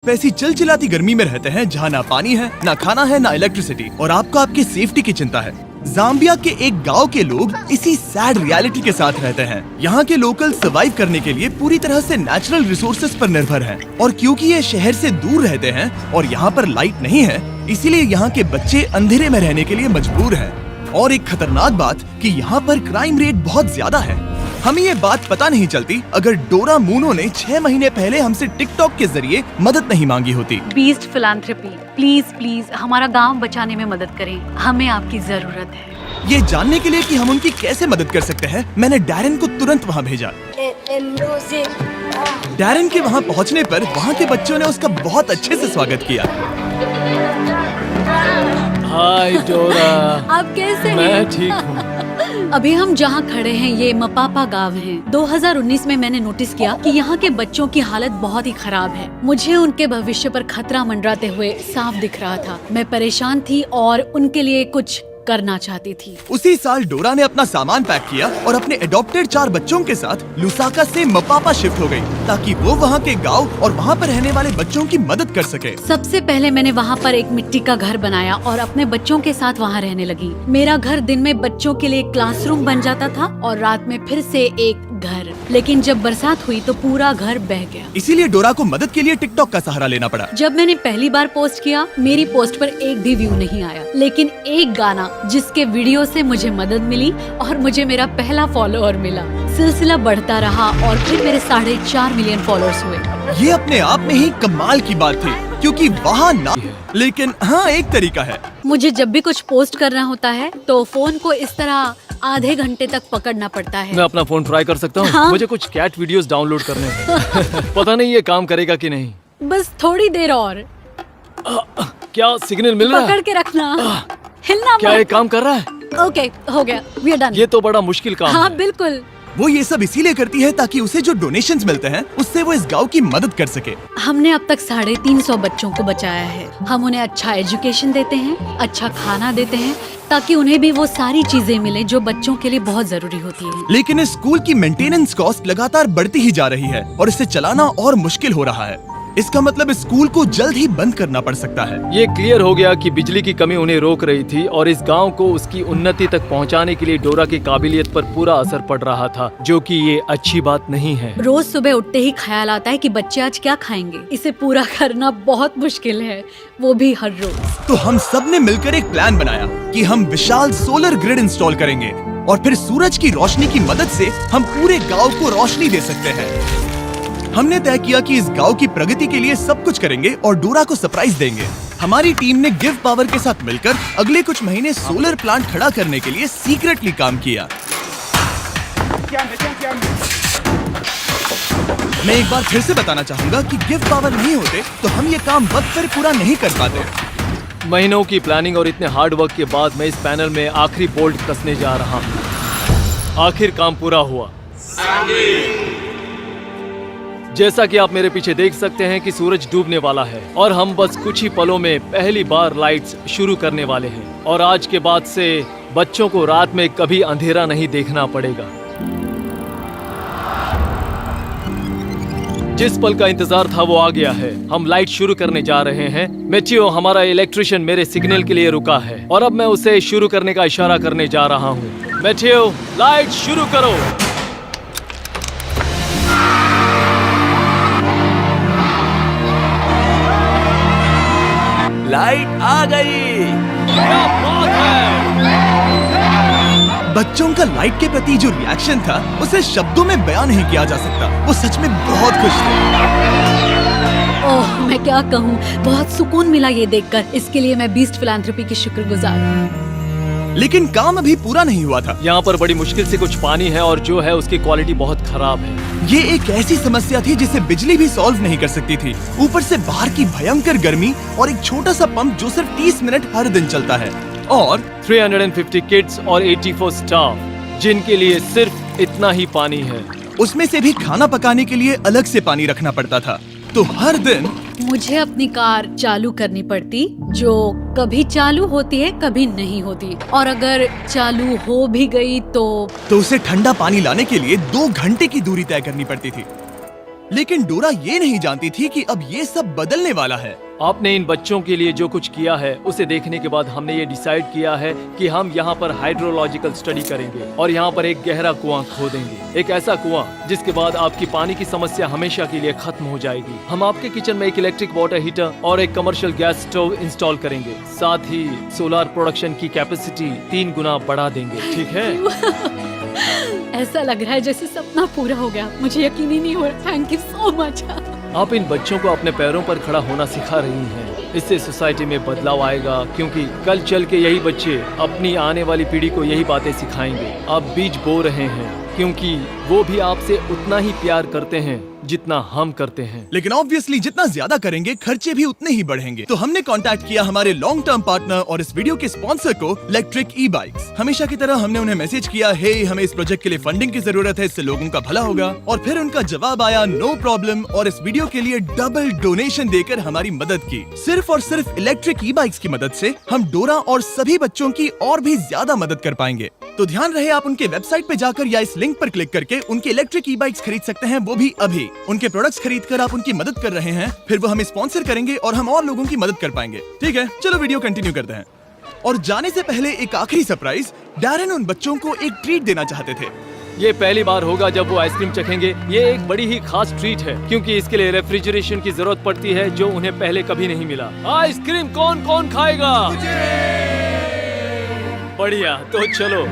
वैसी चिलचिलाती गर्मी में रहते हैं जहाँ ना पानी है, ना खाना है, ना इलेक्ट्रिसिटी, और आपको आपकी सेफ्टी की चिंता है। जाम्बिया के एक गांव के लोग इसी सैड रियलिटी के साथ रहते हैं। यहाँ के लोकल सर्वाइव करने के लिए पूरी तरह से नेचुरल रिसोर्सेज पर निर्भर हैं। और क्योंकि ये शहर से दूर रहते हैं और यहाँ पर लाइट नहीं है, इसीलिए यहाँ के बच्चे अंधेरे में रहने के लिए मजबूर हैं। और एक खतरनाक बात कि यहाँ पर क्राइम रेट बहुत ज्यादा है। हमें ये बात पता नहीं चलती अगर डोरा मूनो ने 6 महीने पहले हमसे टिकटॉक के जरिए मदद नहीं मांगी होती। बीस्ट फिलैंथ्रोपी, प्लीज प्लीज हमारा गांव बचाने में मदद करें, हमें आपकी जरूरत है। ये जानने के लिए कि हम उनकी कैसे मदद कर सकते हैं, मैंने डैरन को तुरंत वहाँ भेजा। डैरन के वहाँ पहुँचने पर वहाँ के बच्चों ने उसका बहुत अच्छे से स्वागत किया। हाय डोरा, आप कैसे हैं? मैं ठीक हूँ। अभी हम जहाँ खड़े हैं ये मपापा गांव है। 2019 में मैंने नोटिस किया कि यहाँ के बच्चों की हालत बहुत ही खराब है। मुझे उनके भविष्य पर खतरा मंडराते हुए साफ दिख रहा था। मैं परेशान थी और उनके लिए कुछ करना चाहती थी। उसी साल डोरा ने अपना सामान पैक किया और अपने एडॉप्टेड 4 बच्चों के साथ लुसाका से मपापा शिफ्ट हो गई, ताकि वो वहाँ के गांव और वहाँ पर रहने वाले बच्चों की मदद कर सके। सबसे पहले मैंने वहाँ पर एक मिट्टी का घर बनाया और अपने बच्चों के साथ वहाँ रहने लगी। मेरा घर दिन में बच्चों के लिए क्लासरूम बन जाता था और रात में फिर से एक घर। लेकिन जब बरसात हुई तो पूरा घर बह गया। इसीलिए डोरा को मदद के लिए टिकटॉक का सहारा लेना पड़ा। जब मैंने पहली बार पोस्ट किया, मेरी पोस्ट पर एक भी व्यू नहीं आया, लेकिन एक गाना जिसके वीडियो से मुझे मदद मिली और मुझे मेरा पहला फॉलोअर मिला। सिलसिला बढ़ता रहा और फिर मेरे 4.5 मिलियन फॉलोअर्स हुए। ये अपने आप में ही कमाल की बात थी, क्योंकि वहाँ ना, लेकिन हाँ एक तरीका है। मुझे जब भी कुछ पोस्ट करना होता है तो फोन को इस तरह आधे घंटे तक पकड़ना पड़ता है। मैं अपना फोन ट्राई कर सकता हूँ? हाँ? मुझे कुछ कैट वीडियोस डाउनलोड करने हैं। पता नहीं ये काम करेगा कि नहीं। बस थोड़ी देर और। क्या सिग्नल मिल रहा पकड़ है? के रखना, हिलना क्या मत। ये काम कर रहा है? ओके, हो गया, वी आर डन। ये तो बड़ा मुश्किल काम हाँ है। बिल्कुल। वो ये सब इसीलिए करती है ताकि उसे जो डोनेशंस मिलते हैं उससे वो इस गांव की मदद कर सके। हमने अब तक 350 बच्चों को बचाया है। हम उन्हें अच्छा एजुकेशन देते हैं, अच्छा खाना देते हैं, ताकि उन्हें भी वो सारी चीजें मिले जो बच्चों के लिए बहुत जरूरी होती है। लेकिन इस स्कूल की मेंटेनेंस कॉस्ट लगातार बढ़ती ही जा रही है और इसे चलाना और मुश्किल हो रहा है। इसका मतलब इस स्कूल को जल्द ही बंद करना पड़ सकता है। ये क्लियर हो गया कि बिजली की कमी उन्हें रोक रही थी और इस गांव को उसकी उन्नति तक पहुंचाने के लिए डोरा की काबिलियत पर पूरा असर पड़ रहा था, जो कि ये अच्छी बात नहीं है। रोज सुबह उठते ही ख्याल आता है कि बच्चे आज क्या खाएंगे। इसे पूरा करना बहुत मुश्किल है, वो भी हर रोज। तो हम सब ने मिलकर एक प्लान बनाया कि हम विशाल सोलर ग्रिड इंस्टॉल करेंगे और फिर सूरज की रोशनी की मदद से हम पूरे गाँव को रोशनी दे सकते हैं। हमने तय किया कि इस गांव की प्रगति के लिए सब कुछ करेंगे और डोरा को सरप्राइज देंगे। हमारी टीम ने गिव पावर के साथ मिलकर अगले कुछ महीने सोलर प्लांट खड़ा करने के लिए सीक्रेटली काम किया। मैं एक बार फिर से बताना चाहूंगा कि गिव पावर नहीं होते तो हम ये काम वक्त पर पूरा नहीं कर पाते। महीनों की प्लानिंग और इतने हार्ड वर्क के बाद मैं इस पैनल में आखिरी बोल्ट कसने जा रहा हूँ। आखिर काम पूरा हुआ। जैसा कि आप मेरे पीछे देख सकते हैं कि सूरज डूबने वाला है और हम बस कुछ ही पलों में पहली बार लाइट्स शुरू करने वाले हैं। और आज के बाद से बच्चों को रात में कभी अंधेरा नहीं देखना पड़ेगा। जिस पल का इंतजार था वो आ गया है। हम लाइट शुरू करने जा रहे हैं। मेटियो, हमारा इलेक्ट्रिशियन, मेरे सिग्नल के लिए रुका है और अब मैं उसे शुरू करने का इशारा करने जा रहा हूँ। मेटियो, लाइट शुरू करो। लाइट आ गई। क्या बात है! बच्चों का लाइट के प्रति जो रिएक्शन था उसे शब्दों में बयान नहीं किया जा सकता। वो सच में बहुत खुश थे। ओह, मैं क्या कहूँ, बहुत सुकून मिला ये देखकर। इसके लिए मैं बीस्ट फिलैंथ्रोपी की शुक्रगुजार हूँ। लेकिन काम अभी पूरा नहीं हुआ था। यहाँ पर बड़ी मुश्किल से कुछ पानी है और जो है उसकी क्वालिटी बहुत खराब है। ये एक ऐसी समस्या थी जिसे बिजली भी सॉल्व नहीं कर सकती थी। ऊपर से बाहर की भयंकर गर्मी और एक छोटा सा पंप जो सिर्फ 30 मिनट हर दिन चलता है और 350 किड्स और 84 स्टाफ जिनके लिए सिर्फ इतना ही पानी है। उसमें से भी खाना पकाने के लिए अलग से पानी रखना पड़ता था। तो हर दिन मुझे अपनी कार चालू करनी पड़ती, जो कभी चालू होती है कभी नहीं होती, और अगर चालू हो भी गई तो उसे ठंडा पानी लाने के लिए 2 घंटे की दूरी तय करनी पड़ती थी। लेकिन डोरा ये नहीं जानती थी कि अब ये सब बदलने वाला है। आपने इन बच्चों के लिए जो कुछ किया है उसे देखने के बाद हमने ये डिसाइड किया है कि हम यहाँ पर हाइड्रोलॉजिकल स्टडी करेंगे और यहाँ पर एक गहरा कुआं खोदेंगे, एक ऐसा कुआं जिसके बाद आपकी पानी की समस्या हमेशा के लिए खत्म हो जाएगी। हम आपके किचन में एक इलेक्ट्रिक वाटर हीटर और एक कमर्शियल गैस स्टोव इंस्टॉल करेंगे, साथ ही सोलर प्रोडक्शन की कैपेसिटी 3 गुना बढ़ा देंगे। ठीक है? ऐसा लग रहा है जैसे सपना पूरा हो गया, मुझे यकीन ही नहीं हो रहा। Thank you so much. आप इन बच्चों को अपने पैरों पर खड़ा होना सिखा रही हैं। इससे सोसाइटी में बदलाव आएगा, क्योंकि कल चल के यही बच्चे अपनी आने वाली पीढ़ी को यही बातें सिखाएंगे। आप बीज बो रहे हैं क्योंकि वो भी आपसे उतना ही प्यार करते हैं जितना हम करते हैं। लेकिन ऑब्वियसली जितना ज्यादा करेंगे खर्चे भी उतने ही बढ़ेंगे। तो हमने कांटेक्ट किया हमारे लॉन्ग टर्म पार्टनर और इस वीडियो के स्पॉन्सर को, इलेक्ट्रिक ई बाइक्स। हमेशा की तरह हमने उन्हें मैसेज किया, हे हमें इस प्रोजेक्ट के लिए फंडिंग की जरूरत है, इससे लोगों का भला होगा। और फिर उनका जवाब आया, नो प्रॉब्लम, और इस वीडियो के लिए डबल डोनेशन देकर हमारी मदद की। सिर्फ और सिर्फ इलेक्ट्रिक ई बाइक्स की मदद से हम डोरा और सभी बच्चों की और भी ज्यादा मदद कर पाएंगे। तो ध्यान रहे, आप उनके वेबसाइट पे जाकर या इस लिंक पर क्लिक करके उनके इलेक्ट्रिक ई बाइक्स खरीद सकते हैं, वो भी अभी। उनके प्रोडक्ट्स खरीदकर आप उनकी मदद कर रहे हैं, फिर वो हमें स्पॉन्सर करेंगे और हम और लोगों की मदद कर पाएंगे। ठीक है, चलो वीडियो कंटिन्यू करते हैं। और जाने से पहले एक आखिरी सरप्राइज, डैरेन उन बच्चों को एक ट्रीट देना चाहते थे। ये पहली बार होगा जब वो आइसक्रीम चखेंगे। ये एक बड़ी ही खास ट्रीट है, क्योंकि इसके लिए रेफ्रिजरेशन की जरूरत पड़ती है, जो उन्हें पहले कभी नहीं मिला। आइसक्रीम कौन कौन खाएगा? बढ़िया, तो चलो।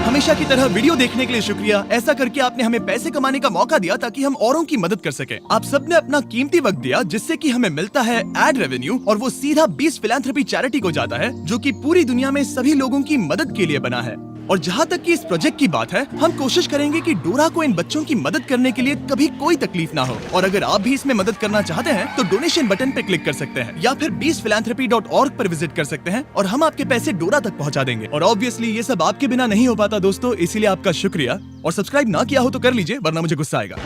हमेशा की तरह वीडियो देखने के लिए शुक्रिया। ऐसा करके आपने हमें पैसे कमाने का मौका दिया ताकि हम औरों की मदद कर सके। आप सबने अपना कीमती वक्त दिया, जिससे कि हमें मिलता है एड रेवेन्यू, और वो सीधा 20 फिलैंथ्रोपी चैरिटी को जाता है, जो कि पूरी दुनिया में सभी लोगों की मदद के लिए बना है। और जहाँ तक कि इस प्रोजेक्ट की बात है, हम कोशिश करेंगे कि डोरा को इन बच्चों की मदद करने के लिए कभी कोई तकलीफ ना हो। और अगर आप भी इसमें मदद करना चाहते हैं तो डोनेशन बटन पे क्लिक कर सकते हैं, या फिर 20philanthropy.org पर विजिट कर सकते हैं और हम आपके पैसे डोरा तक पहुँचा देंगे। और ऑब्वियसली ये सब आपके बिना नहीं हो पाता दोस्तों, इसीलिए आपका शुक्रिया। और सब्सक्राइब ना किया हो तो कर लीजिए, वरना मुझे गुस्सा आएगा।